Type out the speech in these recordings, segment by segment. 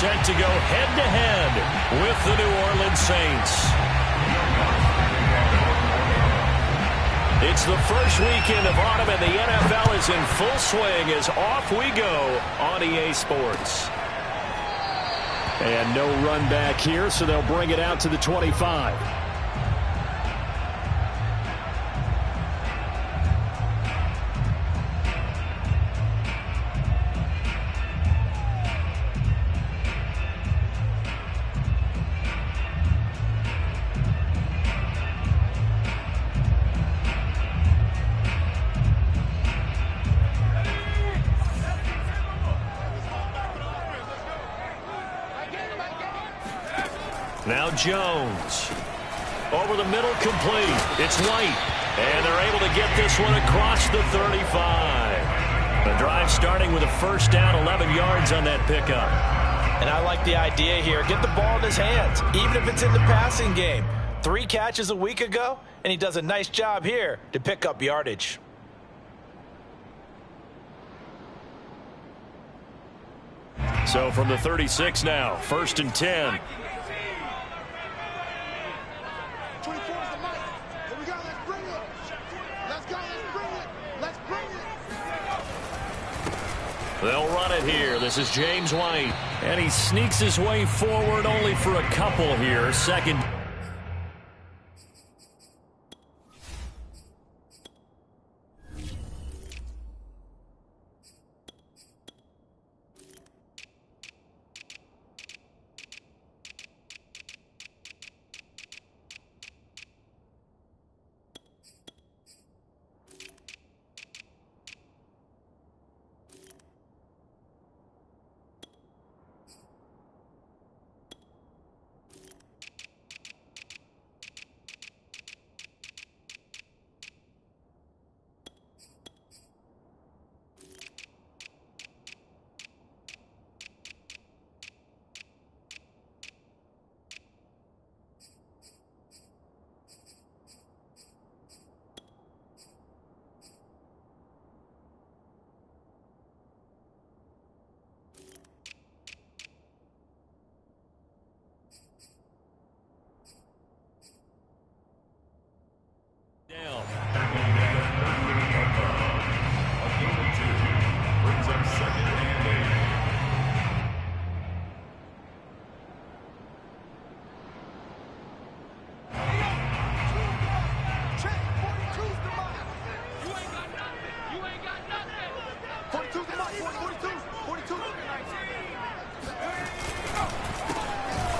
set to go head-to-head with the New Orleans Saints. It's the first weekend of autumn, and the NFL is in full swing as off we go on EA Sports. And no run back here, so they'll bring it out to the 25. Now Jones. Over the middle, complete. It's White. And they're able to get this one across the 35. The drive starting with a first down, 11 yards on that pickup. And I like the idea here. Get the ball in his hands, even if it's in the passing game. 3 catches a week ago, and he does a nice job here to pick up yardage. So from the 36 now, 1st and 10. They'll run it here. This is James White. And he sneaks his way forward only for a couple here. Second.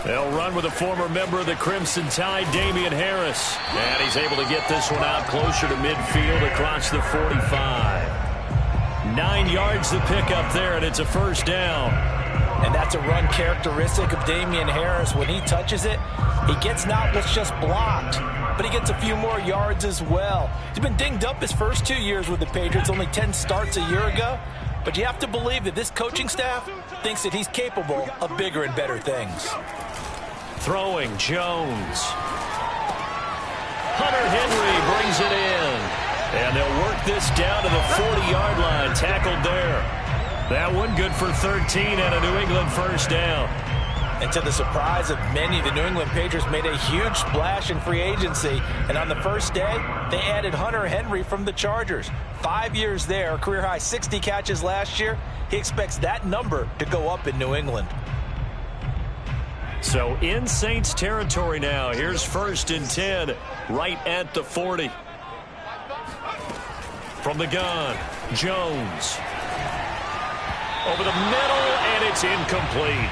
They'll run with a former member of the Crimson Tide, Damian Harris. And he's able to get this one out closer to midfield across the 45. 9 yards to pick up there, and it's a first down. And that's a run characteristic of Damian Harris. When he touches it, he gets not what's just blocked, but he gets a few more yards as well. He's been dinged up his first 2 years with the Patriots, only 10 starts a year ago. But you have to believe that this coaching staff thinks that he's capable of bigger and better things. Throwing, Jones. Hunter Henry brings it in. And they'll work this down to the 40-yard line. Tackled there. That one good for 13 and a New England first down. And to the surprise of many, the New England Patriots made a huge splash in free agency. And on the first day, they added Hunter Henry from the Chargers. 5 years there, career-high 60 catches last year. He expects that number to go up in New England. So in Saints territory now. Here's 1st and 10, right at the 40. From the gun, Jones. Over the middle, and it's incomplete.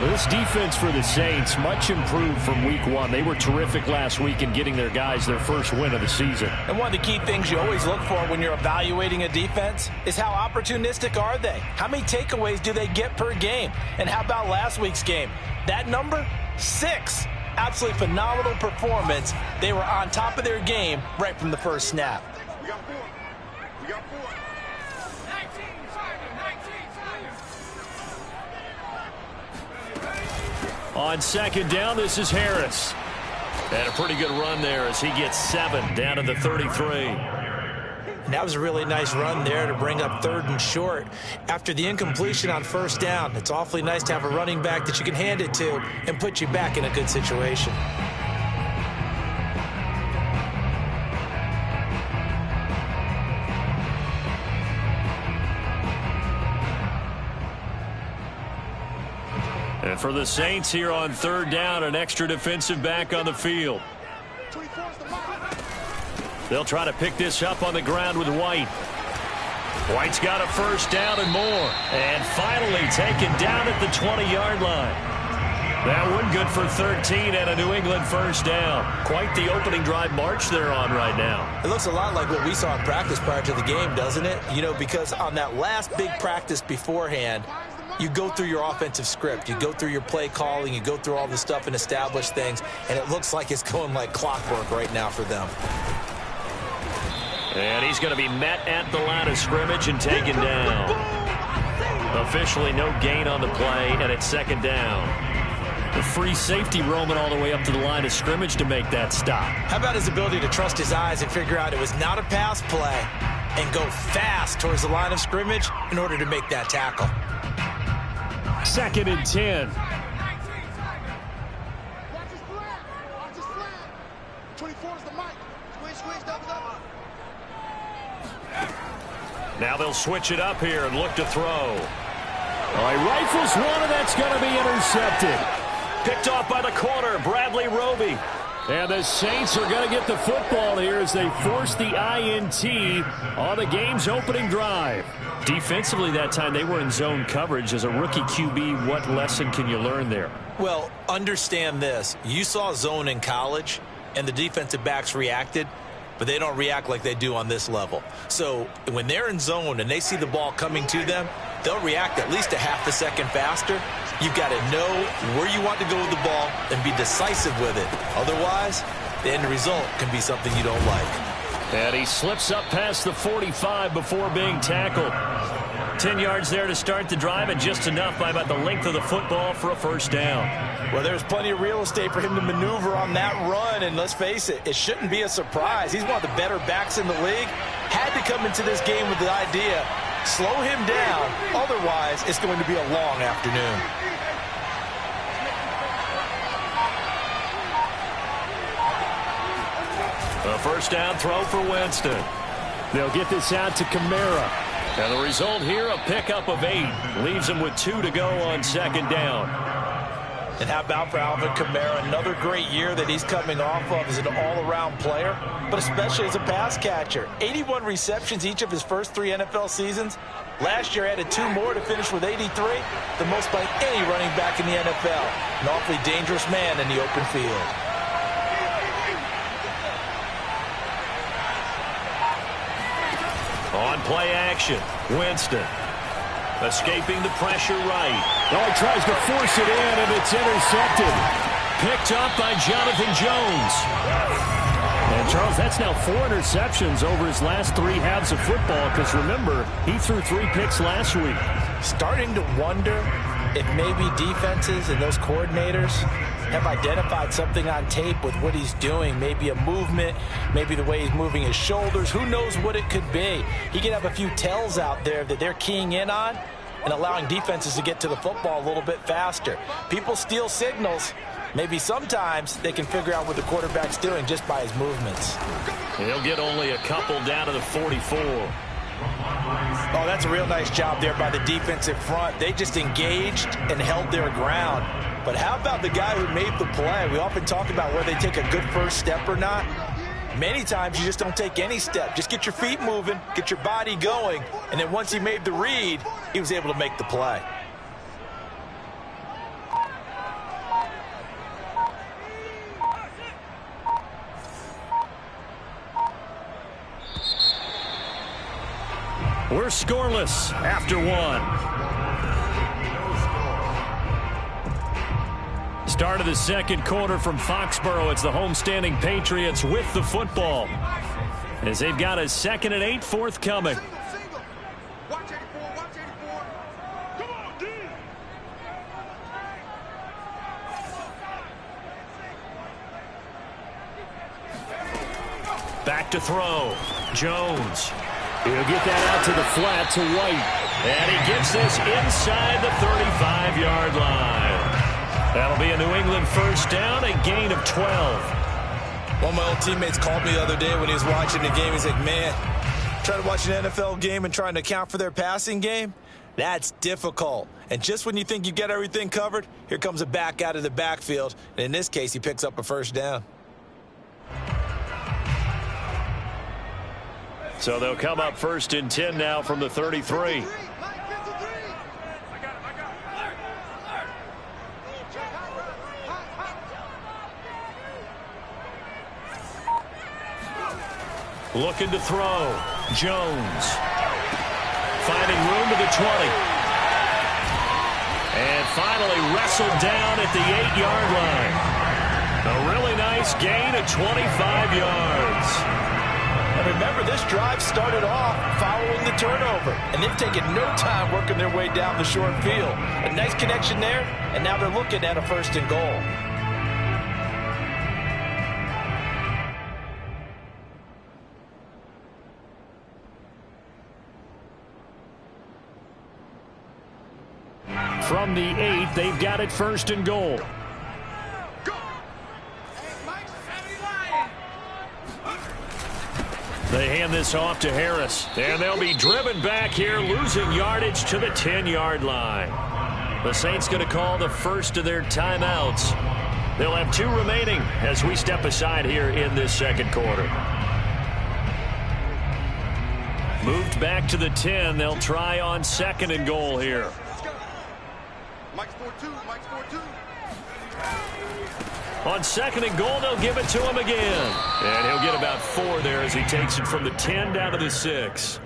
This defense for the Saints, much improved from week 1. They were terrific last week in getting their guys their first win of the season. And one of the key things you always look for when you're evaluating a defense is how opportunistic are they? How many takeaways do they get per game? And how about last week's game? That number, 6. Absolutely phenomenal performance. They were on top of their game right from the first snap. We got 4. We got 4. On second down, this is Harris. And a pretty good run there as he gets 7 down to the 33. And that was a really nice run there to bring up 3rd and short. After the incompletion on 1st down, it's awfully nice to have a running back that you can hand it to and put you back in a good situation. And for the Saints here on 3rd down, an extra defensive back on the field. They'll try to pick this up on the ground with White. White's got a 1st down and more. And finally taken down at the 20-yard line. That one good for 13 and a New England 1st down. Quite the opening drive march they're on right now. It looks a lot like what we saw in practice prior to the game, doesn't it? You know, because on that last big practice beforehand, you go through your offensive script. You go through your play calling. You go through all this stuff and establish things. And it looks like it's going like clockwork right now for them. And he's going to be met at the line of scrimmage and taken down. Officially no gain on the play, and it's 2nd down. The free safety roaming all the way up to the line of scrimmage to make that stop. How about his ability to trust his eyes and figure out it was not a pass play and go fast towards the line of scrimmage in order to make that tackle. 2nd and 10. Watch his flag. Watch his flag. 24 is the mic. Squeeze, double. Now they'll switch it up here and look to throw. All right, rifles one, and that's going to be intercepted. Picked off by the corner, Bradley Roby. And the Saints are going to get the football here as they force the INT on the game's opening drive. Defensively that time, they were in zone coverage. As a rookie QB, what lesson can you learn there? Well, understand this. You saw zone in college, and the defensive backs reacted, but they don't react like they do on this level. So when they're in zone and they see the ball coming to them, they'll react at least a half a second faster. You've got to know where you want to go with the ball and be decisive with it. Otherwise, the end result can be something you don't like. And he slips up past the 45 before being tackled. 10 yards there to start the drive, and just enough by about the length of the football for a 1st down. Well, there's plenty of real estate for him to maneuver on that run, and let's face it, it shouldn't be a surprise. He's one of the better backs in the league. Had to come into this game with the idea, slow him down, otherwise it's going to be a long afternoon. A 1st down throw for Winston. They'll get this out to Kamara. And the result here, a pickup of 8. Leaves him with 2 to go on 2nd down. And how about for Alvin Kamara? Another great year that he's coming off of as an all-around player, but especially as a pass catcher. 81 receptions each of his first 3 NFL seasons. Last year added 2 more to finish with 83, the most by any running back in the NFL. An awfully dangerous man in the open field. On play action, Winston. Escaping the pressure right. Oh, he tries to force it in, and it's intercepted. Picked up by Jonathan Jones. And, Charles, that's now 4 interceptions over his last 3 halves of football, because, remember, he threw 3 picks last week. Starting to wonder if maybe defenses and those coordinators have identified something on tape with what he's doing. Maybe a movement, maybe the way he's moving his shoulders. Who knows what it could be? He could have a few tells out there that they're keying in on and allowing defenses to get to the football a little bit faster. People steal signals. Maybe sometimes they can figure out what the quarterback's doing just by his movements. He'll get only a couple down to the 44. Oh, that's a real nice job there by the defensive front. They just engaged and held their ground. But how about the guy who made the play? We often talk about whether they take a good first step or not. Many times you just don't take any step. Just get your feet moving, get your body going, and then once he made the read, he was able to make the play. We're scoreless after 1. Start of the 2nd quarter from Foxborough. It's the homestanding Patriots with the football, as they've got a 2nd and 8 forthcoming. Watch 84, watch 84. Come on, D. Back to throw. Jones. He'll get that out to the flat to White. And he gets this inside the 35-yard line. That'll be a New England first down, a gain of 12. One of my old teammates called me the other day when he was watching the game. He's like, man, trying to watch an NFL game and trying to account for their passing game, that's difficult. And just when you think you get everything covered, here comes a back out of the backfield. And in this case, he picks up a first down. So they'll come up first and 10 now from the 33. Looking to throw. Jones. Finding room to the 20. And finally wrestled down at the 8-yard line. A really nice gain of 25 yards. And remember, this drive started off following the turnover. And they've taken no time working their way down the short field. A nice connection there, and now they're looking at a first and goal. From the 8, they've got it first and goal. They hand this off to Harris, and they'll be driven back here, losing yardage to the 10-yard line. The Saints going to call the first of their timeouts. They'll have 2 remaining as we step aside here in this second quarter. Moved back to the 10. They'll try on second and goal here. Mike's 4-2. Mike's 4-2. On second and goal, they'll give it to him again. And he'll get about 4 there as he takes it from the 10 down to the 6.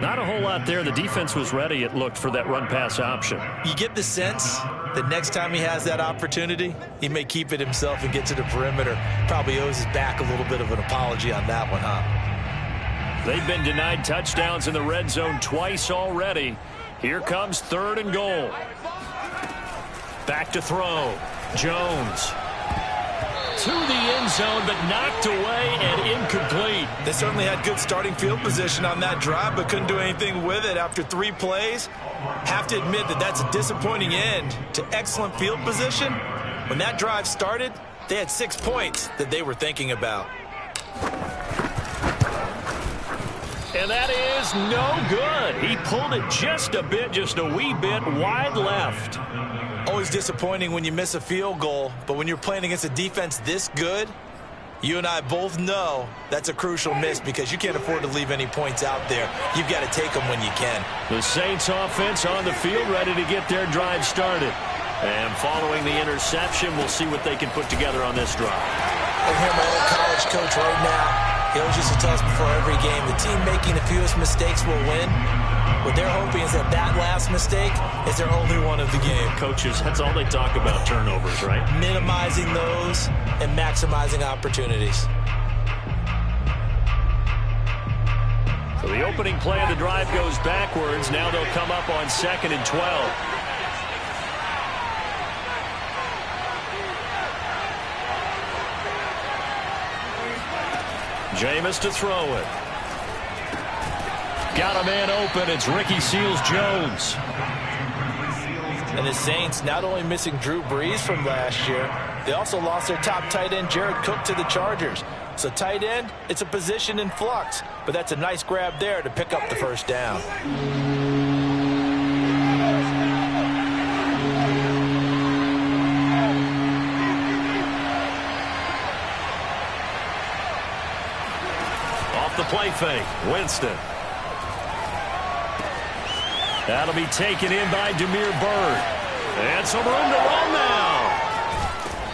Not a whole lot there. The defense was ready, it looked, for that run-pass option. You get the sense that next time he has that opportunity, he may keep it himself and get to the perimeter. Probably owes his back a little bit of an apology on that one, huh? They've been denied touchdowns in the red zone twice already. Here comes third and goal. Back to throw. Jones. To the end zone, but knocked away and incomplete. They certainly had good starting field position on that drive, but couldn't do anything with it after 3 plays. Have to admit that that's a disappointing end to excellent field position. When that drive started, they had 6 points that they were thinking about. And that is no good. He pulled it just a bit, just a wee bit wide left. Always disappointing when you miss a field goal, but when you're playing against a defense this good, you and I both know that's a crucial miss because you can't afford to leave any points out there. You've got to take them when you can. The Saints offense on the field, ready to get their drive started. And following the interception, we'll see what they can put together on this drive. I hear my old college coach right now. He always used to tell us before every game, the team making the fewest mistakes will win. What they're hoping is that that last mistake is their only one of the game. Coaches, that's all they talk about, turnovers, right? Minimizing those and maximizing opportunities. So the opening play of the drive goes backwards. Now they'll come up on second and 12. Jameis to throw it. Got a man open. It's Ricky Seals-Jones. And the Saints not only missing Drew Brees from last year, they also lost their top tight end, Jared Cook, to the Chargers. So tight end, it's a position in flux. But that's a nice grab there to pick up the first down. Off the play fake, Winston. That'll be taken in by Damiere Byrd. And some room to run now.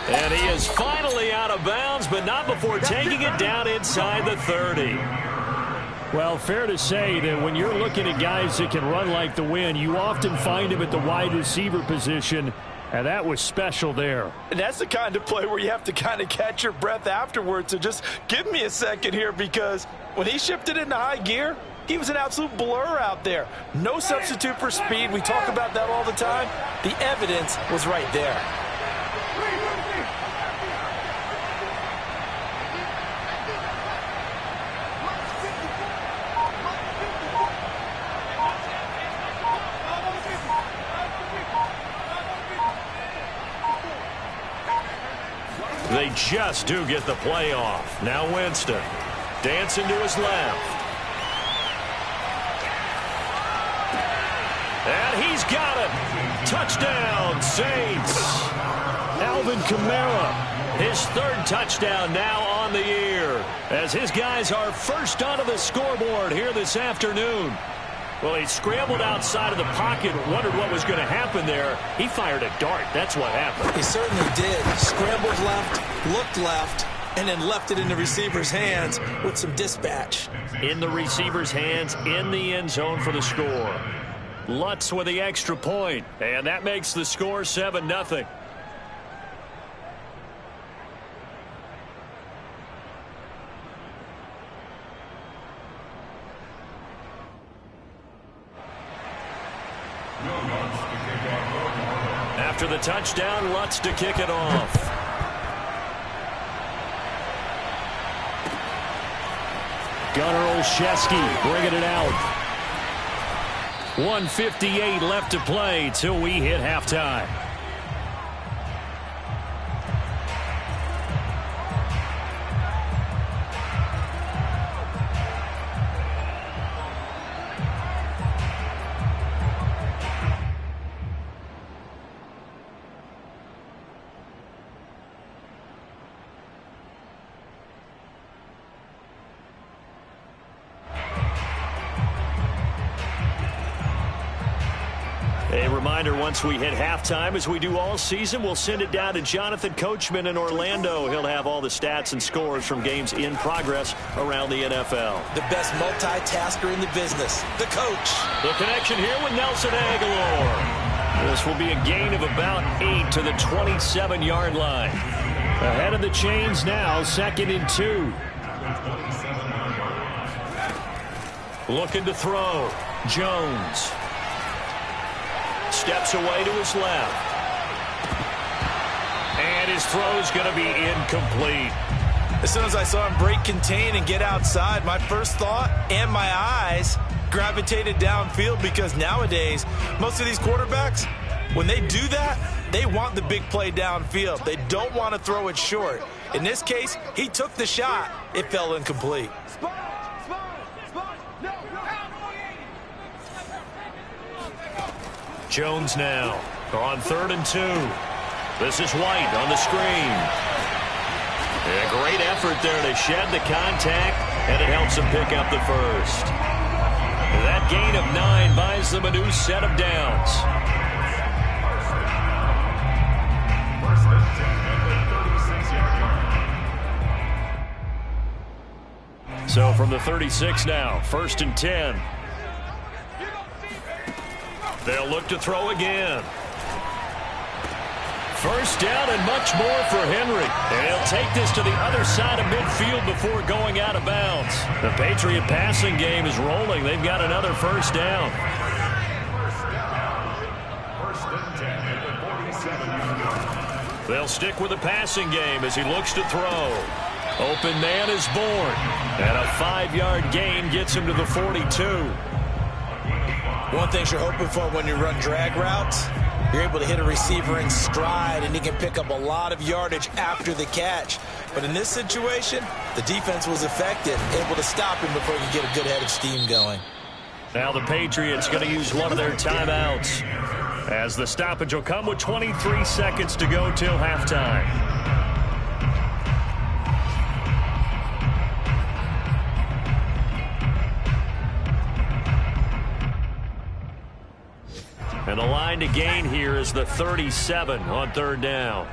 And he is finally out of bounds, but not before taking it down inside the 30. Well, fair to say that when you're looking at guys that can run like the wind, you often find him at the wide receiver position, and that was special there. And that's the kind of play where you have to kind of catch your breath afterwards. So just give me a second here, because when he shifted into high gear, he was an absolute blur out there. No substitute for speed. We talk about that all the time. The evidence was right there. They just do get the play off. Now Winston. Dancing to his left. And he's got it. Touchdown, Saints. Alvin Kamara, his third touchdown now on the year, as his guys are first onto the scoreboard here this afternoon. Well, he scrambled outside of the pocket, wondered what was going to happen there. He fired a dart. That's what happened. He certainly did. Scrambled left, looked left, and then left it in the receiver's hands with some dispatch. In the receiver's hands, in the end zone for the score. Lutz with the extra point, and that makes the score 7-0. After the touchdown, Lutz to kick it off. Gunnar Olszewski bringing it out. 1:58 left to play till we hit halftime. A reminder, once we hit halftime, as we do all season, we'll send it down to Jonathan Coachman in Orlando. He'll have all the stats and scores from games in progress around the NFL. The best multitasker in the business, the coach. The connection here with Nelson Aguilar. This will be a gain of about 8 to the 27-yard line. Ahead of the chains now, 2nd and 2. Looking to throw. Jones. Steps away to his left. And his throw's going to be incomplete. As soon as I saw him break contain and get outside, my first thought and my eyes gravitated downfield, because nowadays, most of these quarterbacks, when they do that, they want the big play downfield. They don't want to throw it short. In this case, he took the shot. It fell incomplete. Jones now on 3rd and 2. This is White on the screen. A great effort there to shed the contact, and it helps him pick up the first. That gain of 9 buys them a new set of downs. So from the 36 now, 1st and 10. They'll look to throw again. First down and much more for Henry. And he'll take this to the other side of midfield before going out of bounds. The Patriot passing game is rolling. They've got another first down. They'll stick with the passing game as he looks to throw. Open man is born. And a 5-yard gain gets him to the 42. One thing you're hoping for when you run drag routes, you're able to hit a receiver in stride, and he can pick up a lot of yardage after the catch. But in this situation, the defense was effective, able to stop him before he could get a good head of steam going. Now the Patriots going to use one of their timeouts, as the stoppage will come with 23 seconds to go till halftime. And the line to gain here is the 37 on 3rd down.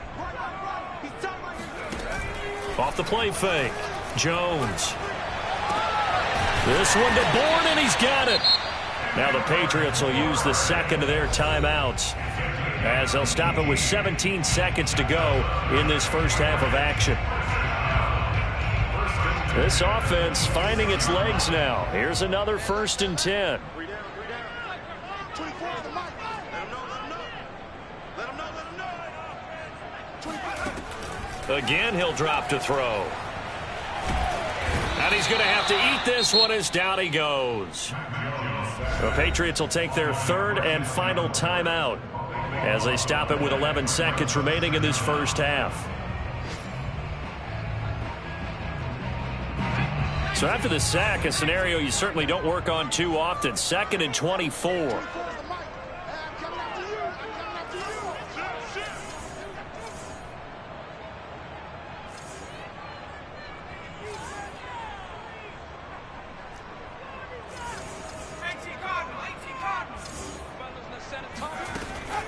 Off the play fake. Jones. This one to Bourne, and he's got it. Now the Patriots will use the second of their timeouts, as they'll stop it with 17 seconds to go in this first half of action. This offense finding its legs now. Here's another 1st and 10. Again, he'll drop to throw. And he's going to have to eat this one as down he goes. The Patriots will take their 3rd and final timeout as they stop it with 11 seconds remaining in this first half. So after the sack, a scenario you certainly don't work on too often. 2nd and 24.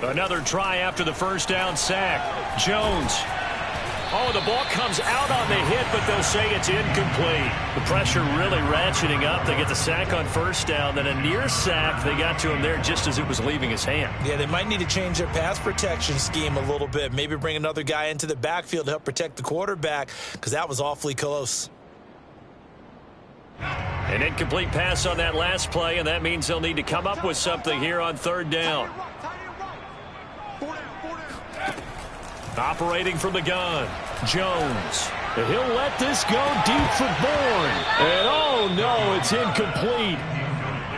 Another try after the first down sack. Jones. Oh, the ball comes out on the hit, but they'll say it's incomplete. The pressure really ratcheting up. They get the sack on first down. Then a near sack. They got to him there just as it was leaving his hand. Yeah, they might need to change their pass protection scheme a little bit. Maybe bring another guy into the backfield to help protect the quarterback, because that was awfully close. An incomplete pass on that last play, and that means they'll need to come up with something here on 3rd down. Operating from the gun, Jones. He'll let this go deep for Bourne. And oh no, it's incomplete.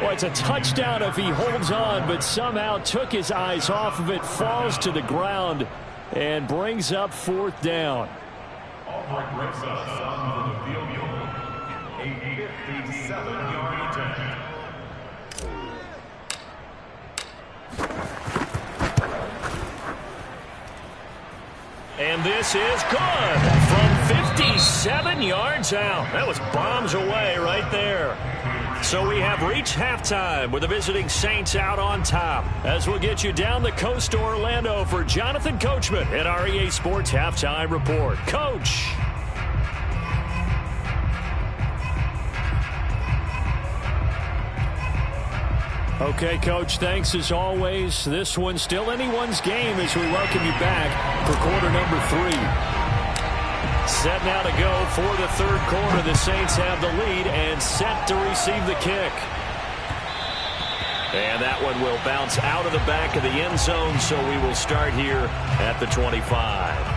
Well, it's a touchdown if he holds on, but somehow took his eyes off of it, falls to the ground, and brings up 4th down. Offering brings us on the field goal. A 57-yard attempt. And this is good from 57 yards out. That was bombs away right there. So we have reached halftime with the visiting Saints out on top. As we'll get you down the coast to Orlando for Jonathan Coachman at our EA Sports Halftime Report. Coach. Okay, Coach, thanks as always. This one's still anyone's game as we welcome you back for quarter number 3. Set now to go for the 3rd quarter. The Saints have the lead and set to receive the kick. And that one will bounce out of the back of the end zone, so we will start here at the 25.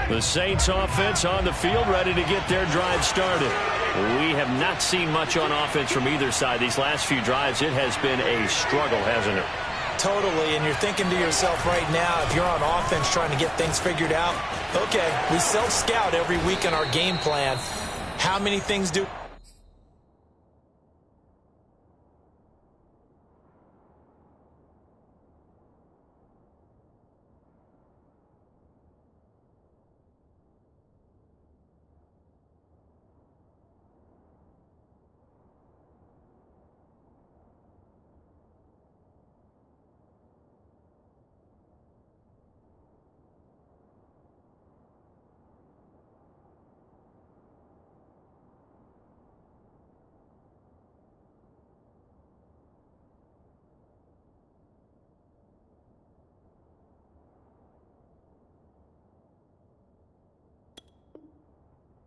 The Saints offense on the field, ready to get their drive started. We have not seen much on offense from either side. These last few drives, it has been a struggle, hasn't it? Totally, and you're thinking to yourself right now, if you're on offense trying to get things figured out, okay, we self-scout every week in our game plan. How many things do...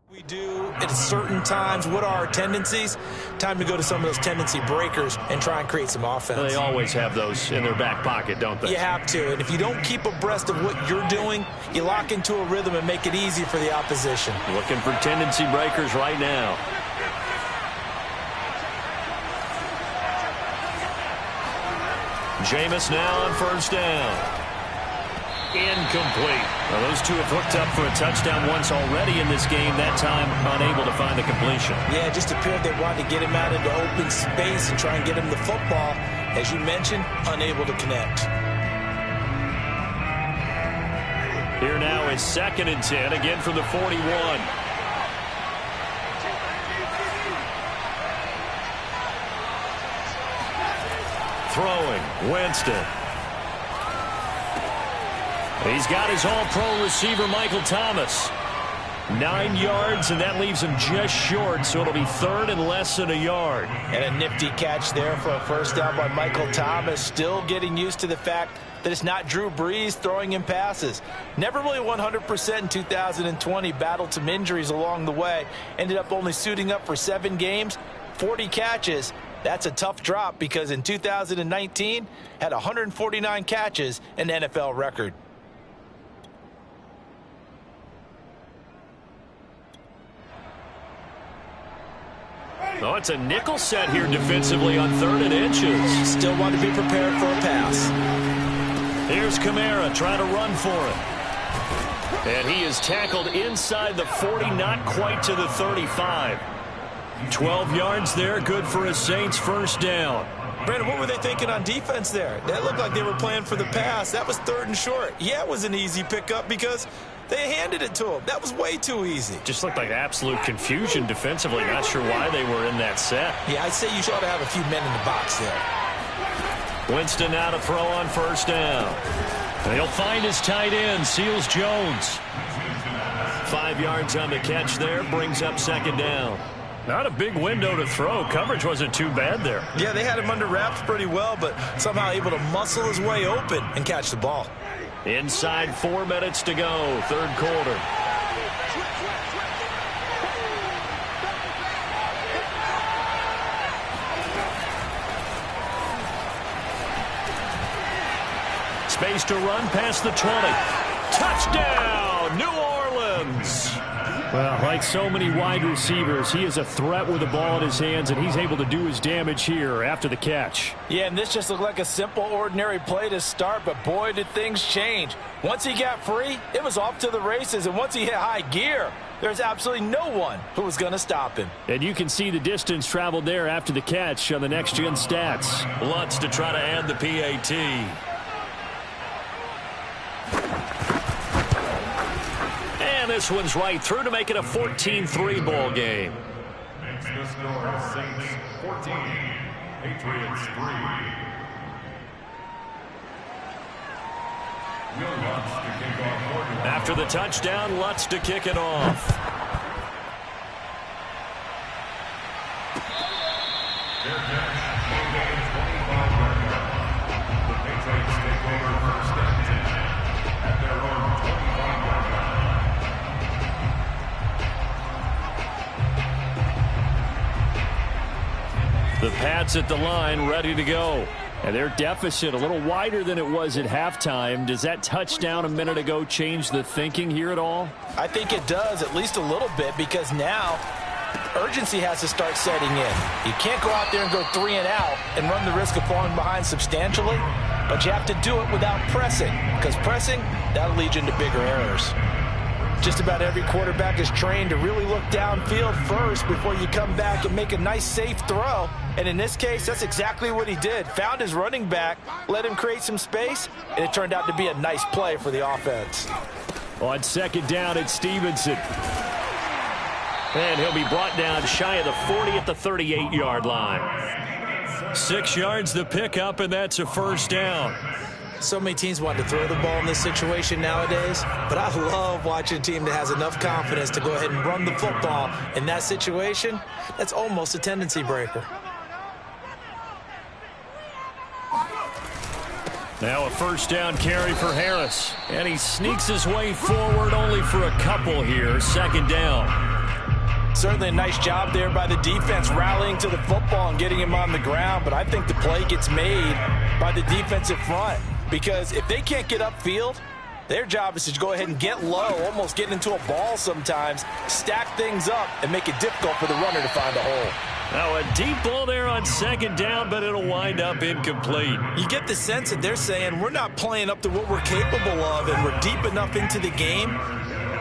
we do at certain times? What are our tendencies? Time to go to some of those tendency breakers and try and create some offense. They always have those in their back pocket, don't they? You have to, and if you don't keep abreast of what you're doing, you lock into a rhythm and make it easy for the opposition. Looking for tendency breakers right now. Jameis now on 1st down. Incomplete. Now those two have hooked up for a touchdown once already in this game. That time unable to find the completion. Yeah, it just appeared they wanted to get him out into open space and try and get him the football. As you mentioned, unable to connect. Here now is 2nd and 10, again from the 41. Throwing, Winston. He's got his all-pro receiver, Michael Thomas. 9 yards, and that leaves him just short, so it'll be 3rd and less than a yard. And a nifty catch there for a first down by Michael Thomas. Still getting used to the fact that it's not Drew Brees throwing him passes. Never really 100% in 2020. Battled some injuries along the way. Ended up only suiting up for 7 games, 40 catches. That's a tough drop because in 2019, had 149 catches, an NFL record. Oh, it's a nickel set here defensively on 3rd and inches. Still want to be prepared for a pass. Here's Kamara trying to run for it. And he is tackled inside the 40, not quite to the 35. 12 yards there, good for a Saints first down. Brandon, what were they thinking on defense there? That looked like they were playing for the pass. That was 3rd and short. Yeah, it was an easy pickup because they handed it to him. That was way too easy. Just looked like absolute confusion defensively. Not sure why they were in that set. Yeah, I'd say you ought to have a few men in the box there. Winston now to throw on first down. And he'll find his tight end, Seals Jones. 5 yards on the catch there, brings up 2nd down. Not a big window to throw. Coverage wasn't too bad there. Yeah, they had him under wraps pretty well, but somehow able to muscle his way open and catch the ball. Inside 4 minutes to go, 3rd quarter. Space to run past the 20. Touchdown, New Orleans. Well, like so many wide receivers, he is a threat with the ball in his hands, and he's able to do his damage here after the catch. Yeah, and this just looked like a simple, ordinary play to start, but boy, did things change. Once he got free, it was off to the races, and once he hit high gear, there's absolutely no one who was going to stop him. And you can see the distance traveled there after the catch on the next-gen stats. Lutz to try to add the PAT. And this one's right through to make it a 14-3 ball game. Makes the score Saints 14, Patriots 3. After the touchdown, Lutz to kick it off. Their catch, the 25-yard line. The Patriots take over 1st and 10 at their own 25-yard line. The Pats at the line, ready to go. And their deficit a little wider than it was at halftime. Does that touchdown a minute ago change the thinking here at all? I think it does, at least a little bit, because now urgency has to start setting in. You can't go out there and go 3 and out and run the risk of falling behind substantially, but you have to do it without pressing, because pressing, that'll lead you into bigger errors. Just about every quarterback is trained to really look downfield first before you come back and make a nice, safe throw. And in this case, that's exactly what he did. Found his running back, let him create some space, and it turned out to be a nice play for the offense. On 2nd down, it's Stevenson. And he'll be brought down shy of the 40 at the 38-yard line. 6 yards the pickup, and that's a first down. So many teams want to throw the ball in this situation nowadays, but I love watching a team that has enough confidence to go ahead and run the football in that situation. That's almost a tendency breaker. Now a first down carry for Harris. And he sneaks his way forward only for a couple here. 2nd down. Certainly a nice job there by the defense rallying to the football and getting him on the ground, but I think the play gets made by the defensive front. Because if they can't get upfield, their job is to go ahead and get low, almost get into a ball sometimes, stack things up, and make it difficult for the runner to find a hole. Now a deep ball there on 2nd down, but it'll wind up incomplete. You get the sense that they're saying we're not playing up to what we're capable of, and we're deep enough into the game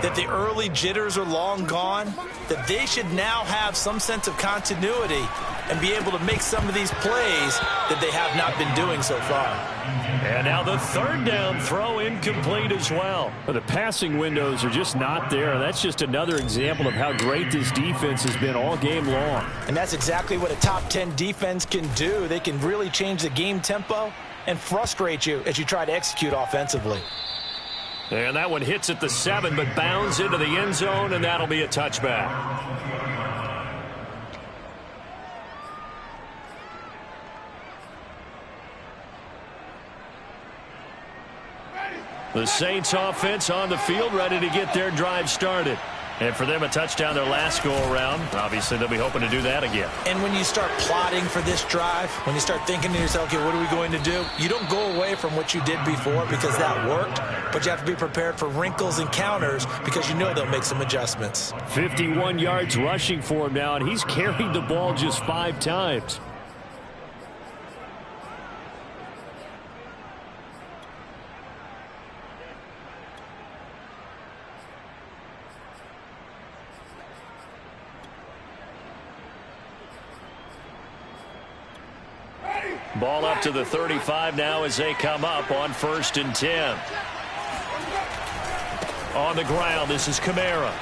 that the early jitters are long gone, that they should now have some sense of continuity and be able to make some of these plays that they have not been doing so far. And now the 3rd down throw incomplete as well. But the passing windows are just not there. That's just another example of how great this defense has been all game long. And that's exactly what a top 10 defense can do. They can really change the game tempo and frustrate you as you try to execute offensively. And that one hits at the 7, but bounds into the end zone, and that'll be a touchback. The Saints offense on the field, ready to get their drive started. And for them, a touchdown their last go-around. Obviously, they'll be hoping to do that again. And when you start plotting for this drive, when you start thinking to yourself, okay, what are we going to do? You don't go away from what you did before because that worked, but you have to be prepared for wrinkles and counters because you know they'll make some adjustments. 51 yards rushing for him now, and he's carried the ball just 5 times. Ball up to the 35 now as they come up on 1st and 10. On the ground, this is Kamara.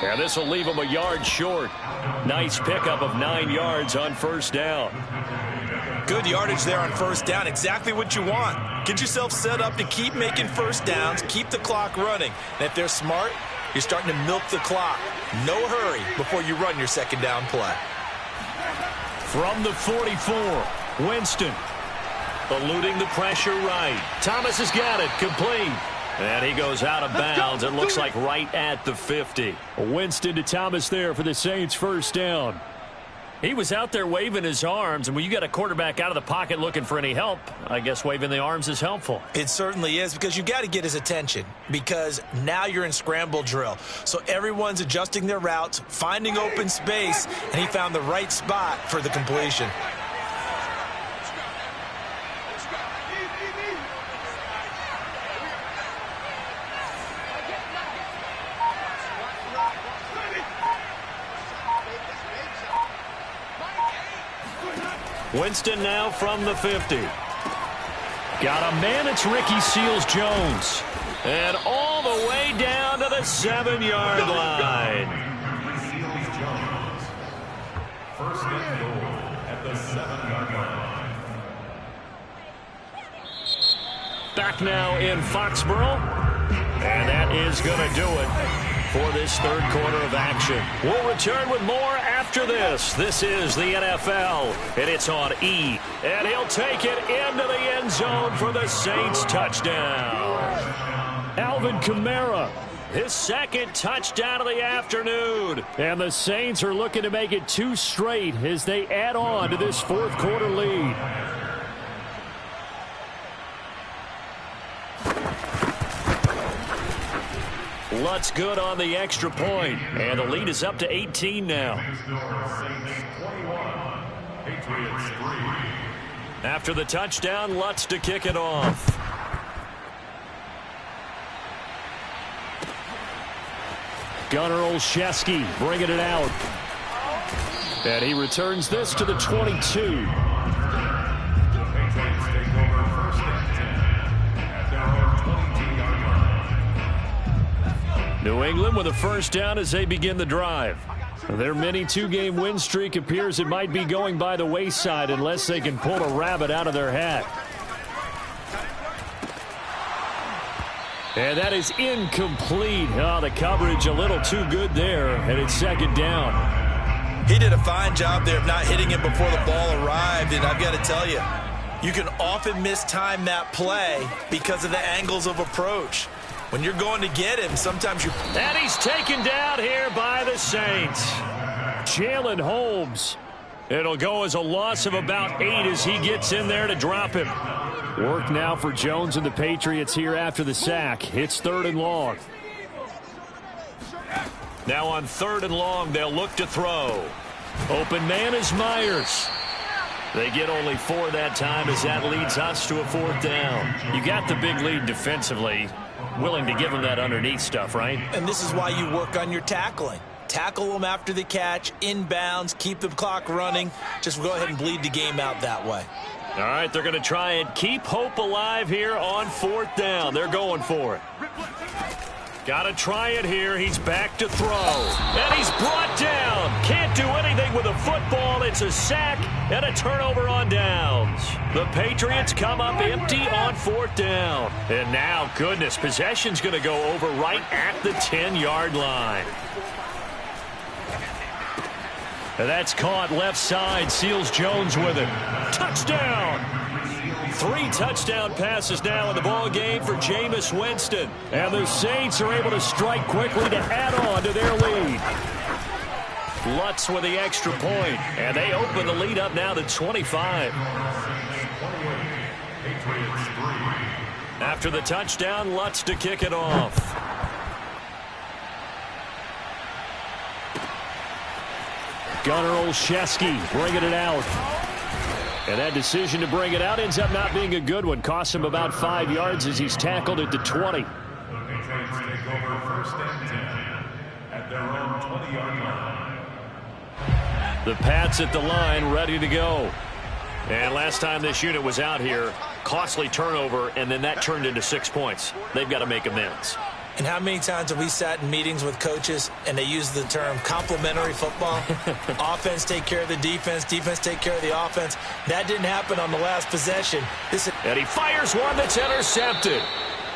And this will leave him a yard short. Nice pickup of 9 yards on 1st down. Good yardage there on 1st down. Exactly what you want. Get yourself set up to keep making 1st downs, keep the clock running. And if they're smart, you're starting to milk the clock. No hurry before you run your 2nd down play. From the 44, Winston eluding the pressure right. Thomas has got it, complete. And he goes out of bounds. It looks like right at the 50. Winston to Thomas there for the Saints' 1st down. He was out there waving his arms, and when you got a quarterback out of the pocket looking for any help, I guess waving the arms is helpful. It certainly is, because you got to get his attention, because now you're in scramble drill. So everyone's adjusting their routes, finding open space, and he found the right spot for the completion. Winston now from the 50. Got a man, it's Ricky Seals-Jones. And all the way down to the 7-yard line. First and goal at the 7-yard line. Back now in Foxborough. And that is going to do it for this 3rd quarter of action. We'll return with more after this. This is the NFL, and it's on E. And he'll take it into the end zone for the Saints touchdown. Alvin Kamara, his 2nd touchdown of the afternoon. And the Saints are looking to make it 2 straight as they add on to this 4th quarter lead. Lutz good on the extra point, and the lead is up to 18 now. After the touchdown, Lutz to kick it off. Gunnar Olszewski bringing it out. And he returns this to the 22. New England with a 1st down as they begin the drive. Their mini 2-game win streak appears it might be going by the wayside unless they can pull a rabbit out of their hat. And that is incomplete. Oh, the coverage a little too good there, and it's 2nd down. He did a fine job there of not hitting it before the ball arrived, and I've got to tell you, you can often mistime that play because of the angles of approach. When you're going to get him, sometimes you... And he's taken down here by the Saints. Jalen Holmes. It'll go as a loss of about 8 as he gets in there to drop him. Work now for Jones and the Patriots here after the sack. It's 3rd and long. Now on 3rd and long, they'll look to throw. Open man is Myers. They get only 4 that time as that leads us to a 4th down. You got the big lead defensively. Willing to give them that underneath stuff, right? And this is why you work on your tackling. Tackle them after the catch, inbounds, keep the clock running. Just go ahead and bleed the game out that way. All right, they're going to try and keep hope alive here on 4th down. They're going for it. Got to try it here. He's back to throw. And he's brought down. Can't do anything with a football. It's a sack and a turnover on downs. The Patriots come up empty on 4th down. And now, goodness, possession's going to go over right at the 10-yard line. And that's caught left side. Seals-Jones with it. Touchdown! 3 touchdown passes now in the ball game for Jameis Winston. And the Saints are able to strike quickly to add on to their lead. Lutz with the extra point, and they open the lead up now to 25. After the touchdown, Lutz to kick it off. Gunnar Olszewski bringing it out. And that decision to bring it out ends up not being a good one. Costs him about 5 yards as he's tackled at the 20. The Pats at the line, ready to go. And last time this unit was out here, costly turnover, and then that turned into 6 points. They've got to make amends. And how many times have we sat in meetings with coaches and they use the term complementary football? Offense take care of the defense, defense take care of the offense. That didn't happen on the last possession. And he fires one that's intercepted.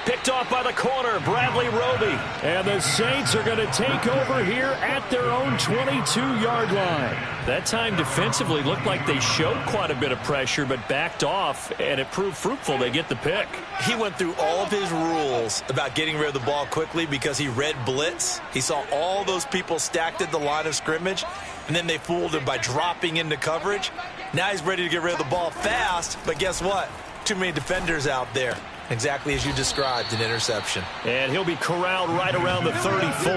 Picked off by the corner, Bradley Roby. And the Saints are going to take over here at their own 22-yard line. That time defensively looked like they showed quite a bit of pressure but backed off, and it proved fruitful. They get the pick. He went through all of his rules about getting rid of the ball quickly because he read blitz. He saw all those people stacked at the line of scrimmage, and then they fooled him by dropping into coverage. Now he's ready to get rid of the ball fast, but guess what? Too many defenders out there. Exactly as you described, an interception. And he'll be corralled right around the 34.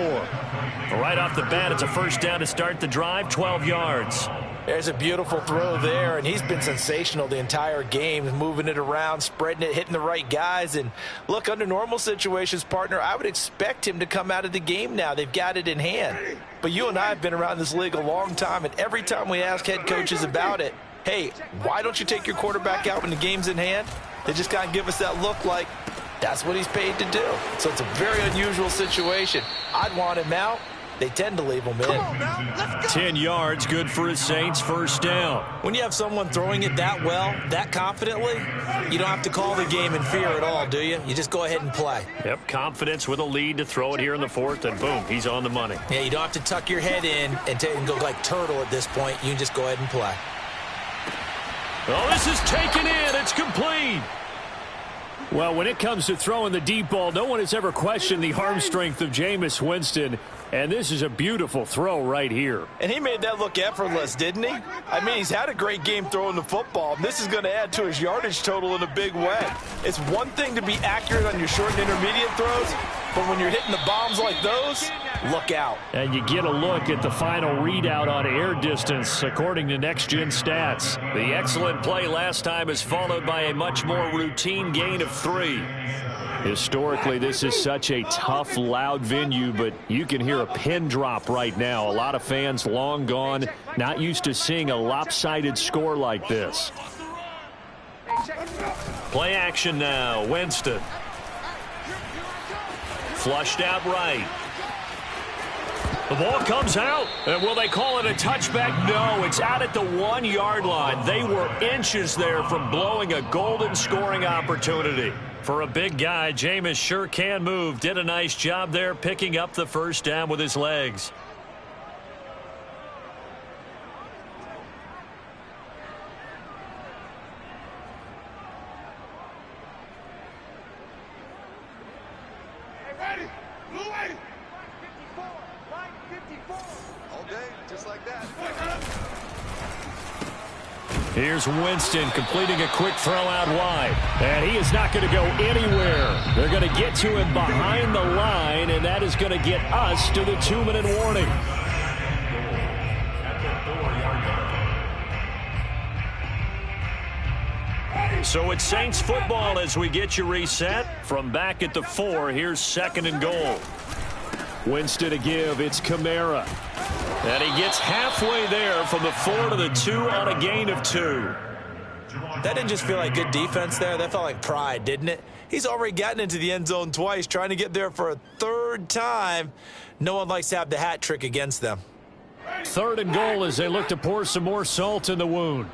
Right off the bat, it's a first down to start the drive, 12 yards. There's a beautiful throw there, and he's been sensational the entire game, moving it around, spreading it, hitting the right guys. And look, under normal situations, partner, I would expect him to come out of the game now. They've got it in hand. But you and I have been around this league a long time, and every time we ask head coaches about it, hey, why don't you take your quarterback out when the game's in hand? They just kind of give us that look like that's what he's paid to do. So it's a very unusual situation. I'd want him out. They tend to leave him in. 10 yards, good for his Saints, first down. When you have someone throwing it that well, that confidently, you don't have to call the game in fear at all, do you? You just go ahead and play. Yep, confidence with a lead to throw it here in the fourth, and boom, he's on the money. Yeah, you don't have to tuck your head in and go like turtle at this point. You can just go ahead and play. Oh, this is taken in. It's complete. Well, when it comes to throwing the deep ball, no one has ever questioned the arm strength of Jameis Winston. And this is a beautiful throw right here. And he made that look effortless, didn't he? I mean, he's had a great game throwing the football. And this is going to add to his yardage total in a big way. It's one thing to be accurate on your short and intermediate throws, but when you're hitting the bombs like those, look out. And you get a look at the final readout on air distance, according to Next Gen Stats. The excellent play last time is followed by a much more routine gain of 3. Historically, this is such a tough, loud venue, but you can hear a pin drop right now. A lot of fans long gone, not used to seeing a lopsided score like this. Play action now. Winston. Flushed out right. The ball comes out. And will they call it a touchback? No, it's out at the 1-yard line. They were inches there from blowing a golden scoring opportunity. For a big guy, Jameis sure can move. Did a nice job there picking up the first down with his legs. Here's Winston completing a quick throw out wide. And he is not going to go anywhere. They're going to get to him behind the line, and that is going to get us to the 2-minute warning. So it's Saints football as we get you reset. From back at the 4, here's 2nd and goal. Winston to give. It's Kamara. And he gets halfway there from the 4 to the 2 on a gain of 2. That didn't just feel like good defense there. That felt like pride, didn't it? He's already gotten into the end zone twice, trying to get there for a 3rd time. No one likes to have the hat trick against them. 3rd and goal as they look to pour some more salt in the wound.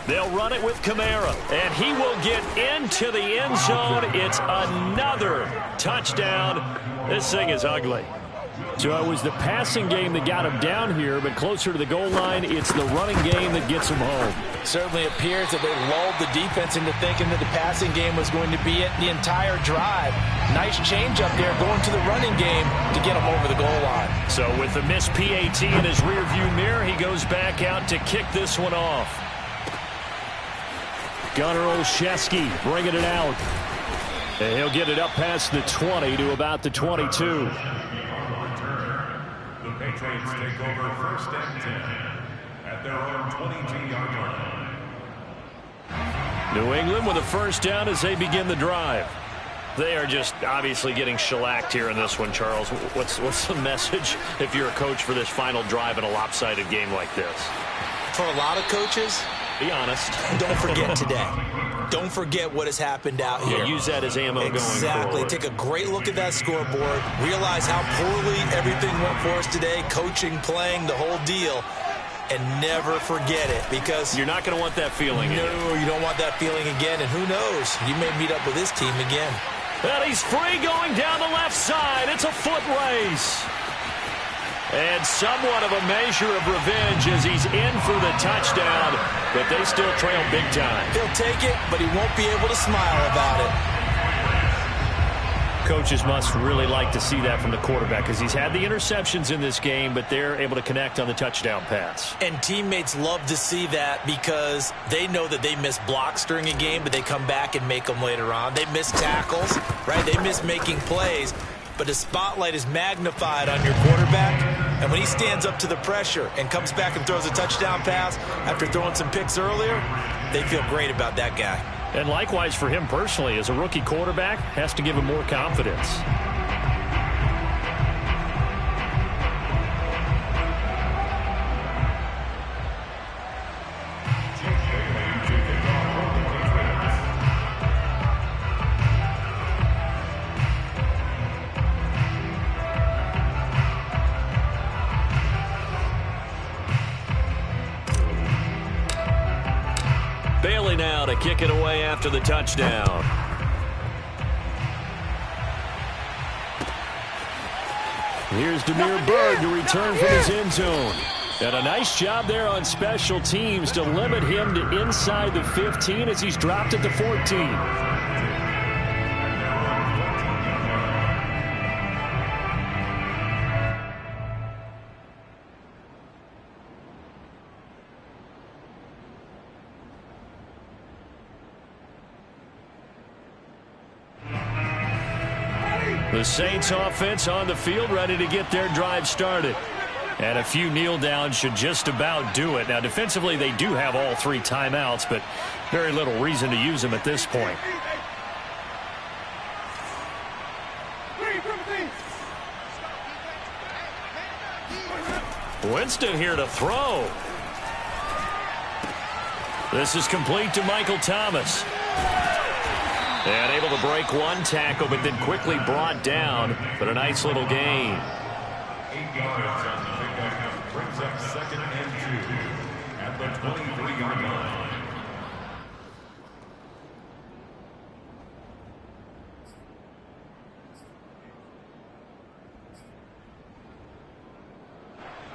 They'll run it with Kamara, and he will get into the end zone. It's another touchdown. This thing is ugly. So it was the passing game that got him down here, but closer to the goal line, it's the running game that gets him home. Certainly appears that they lulled the defense into thinking that the passing game was going to be it the entire drive. Nice change up there going to the running game to get them over the goal line. So with the missed PAT in his rearview mirror, he goes back out to kick this one off. Gunnar Olszewski bringing it out. And he'll get it up past the 20 to about the 22. The Patriots take over first and 10 at their own 22-yard line. New England with a first down as they begin the drive. They are just obviously getting shellacked here in this one, Charles. What's the message if you're a coach for this final drive in a lopsided game like this? For a lot of coaches, be honest. Don't forget today. Don't forget what has happened out here. Yeah, use that as ammo going forward. Exactly. Take a great look at that scoreboard. Realize how poorly everything went for us today. Coaching, playing, the whole deal. And never forget it, because you're not going to want that feeling again. No, you don't want that feeling again. And who knows? You may meet up with this team again. Well, he's free going down the left side. It's a foot race. And somewhat of a measure of revenge as he's in for the touchdown, but they still trail big time. He'll take it, but he won't be able to smile about it. Coaches must really like to see that from the quarterback, because he's had the interceptions in this game, but they're able to connect on the touchdown pass. And teammates love to see that, because they know that they miss blocks during a game, but they come back and make them later on. They miss tackles, right? They miss making plays. But the spotlight is magnified on your quarterback, and when he stands up to the pressure and comes back and throws a touchdown pass after throwing some picks earlier, they feel great about that guy. And likewise for him personally, as a rookie quarterback, has to give him more confidence. Bailey now to kick it away after the touchdown. Here's Demir Bird to return from his end zone. And a nice job there on special teams to limit him to inside the 15 as he's dropped at the 14. The Saints offense on the field, ready to get their drive started. And a few kneel downs should just about do it. Now, defensively, they do have all three timeouts, but very little reason to use them at this point. Winston here to throw. This is complete to Michael Thomas. And able to break one tackle, but then quickly brought down. But a nice little gain. 8 yards on the pickup. Brings up second and 2 at the 23-yard line.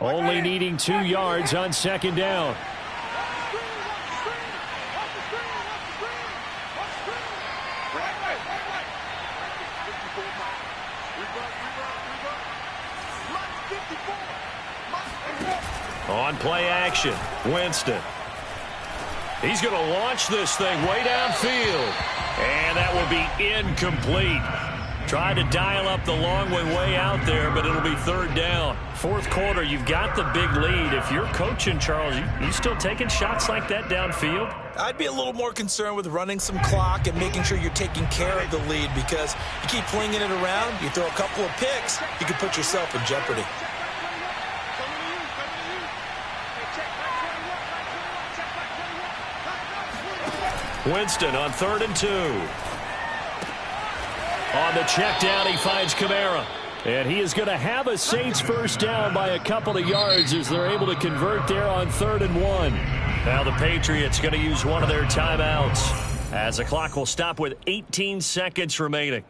Only needing 2 yards on second down. On play action, Winston. He's going to launch this thing way downfield. And that will be incomplete. Tried to dial up the long way out there, but it'll be third down. Fourth quarter, you've got the big lead. If you're coaching, Charles, you still taking shots like that downfield? I'd be a little more concerned with running some clock and making sure you're taking care of the lead, because you keep flinging it around, you throw a couple of picks, you could put yourself in jeopardy. Winston on 3rd and 2. On the check down, he finds Kamara. And he is going to have a Saints first down by a couple of yards as they're able to convert there on 3rd and 1. Now the Patriots going to use one of their timeouts as the clock will stop with 18 seconds remaining.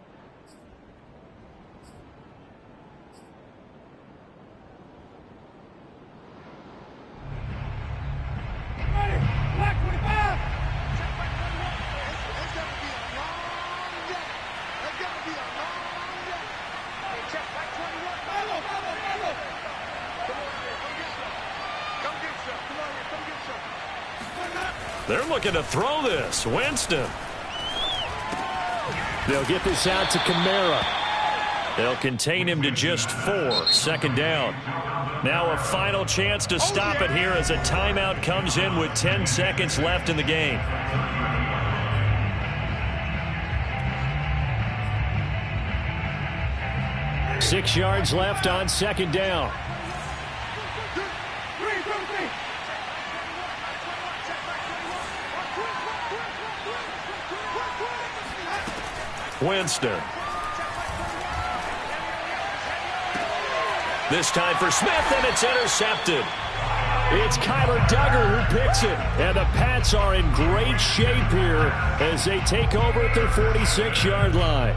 They're looking to throw this. Winston. They'll get this out to Kamara. They'll contain him to just 4. Second down. Now a final chance to stop it here as a timeout comes in with 10 seconds left in the game. Six yards left on second down. Winston. This time for Smith, and it's intercepted. It's Kyler Duggar who picks it. And the Pats are in great shape here as they take over at their 46-yard line.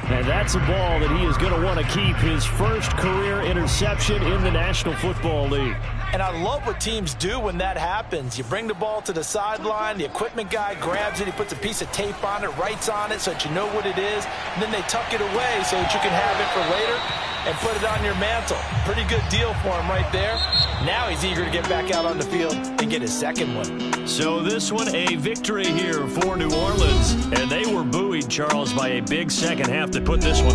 And that's a ball that he is going to want to keep, his first career interception in the National Football League. And I love what teams do when that happens. You bring the ball to the sideline, the equipment guy grabs it, he puts a piece of tape on it, writes on it so that you know what it is, and then they tuck it away so that you can have it for later and put it on your mantle. Pretty good deal for him right there. Now he's eager to get back out on the field and get his second one. So this one a victory here for New Orleans. And they were buoyed, Charles, by a big second half to put this one on.